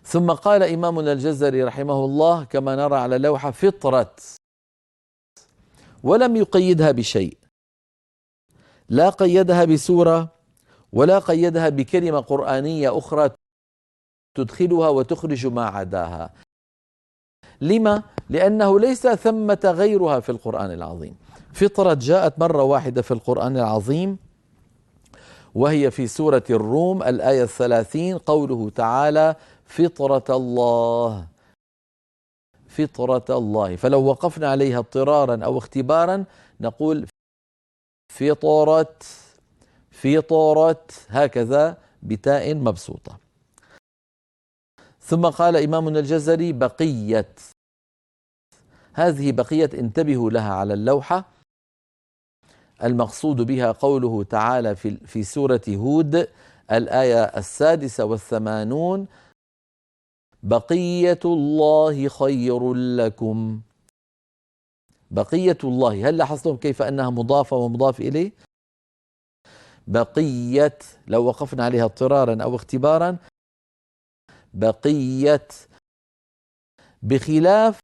ثم قال إمامنا الجزري رحمه الله كما نرى على لوحة فطرة، ولم يقيدها بشيء، لا قيدها بسورة ولا قيدها بكلمة قرآنية أخرى تدخلها وتخرج ما عداها. لما؟ لأنه ليس ثمة غيرها في القرآن العظيم. فطرة جاءت مرة واحدة في القرآن العظيم، وهي في سورة الروم الآية 30، قوله تعالى فطرة الله، فطرة الله. فلو وقفنا عليها اضطرارا أو اختبارا نقول فطرة، فطرة، هكذا بتاء مبسوطة. ثم قال إمامنا الجزري بقية، هذه بقية انتبهوا لها على اللوحة، المقصود بها قوله تعالى في سورة هود الآية 86، بقية الله خير لكم. بقية الله، هل لاحظتم كيف أنها مضافة ومضاف إليه؟ بقية لو وقفنا عليها اضطرارا أو اختبارا بقية، بخلاف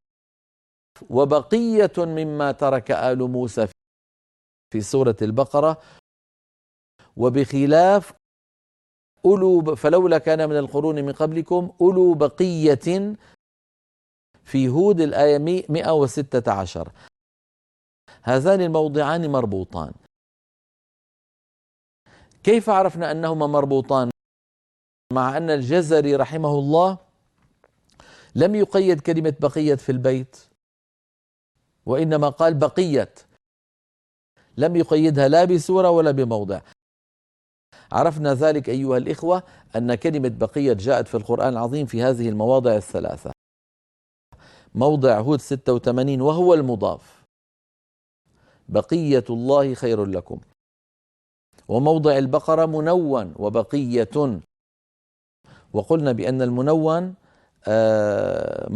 وبقية مما ترك آل موسى في سورة البقرة، وبخلاف فلولا كان من القرون من قبلكم أولو بقية في هود الآية 116. هذان الموضعان مربوطان. كيف عرفنا أنهما مربوطان مع أن الجزري رحمه الله لم يقيد كلمة بقية في البيت، وإنما قال بقية، لم يقيدها لا بسورة ولا بموضع؟ عرفنا ذلك أيها الإخوة أن كلمة بقية جاءت في القرآن العظيم في هذه المواضع الثلاثة: موضع هود 86 وهو المضاف بقية الله خير لكم، وموضع البقرة منون وبقية، وقلنا بأن المنون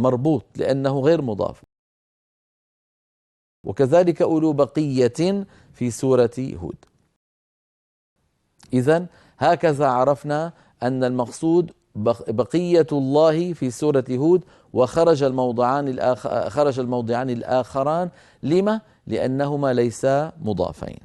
مربوط لأنه غير مضاف، وكذلك أولو بقية في سورة هود. إذن هكذا عرفنا أن المقصود بقية الله في سورة هود، وخرج الموضعان الآخران. لما؟ لأنهما ليسا مضافين.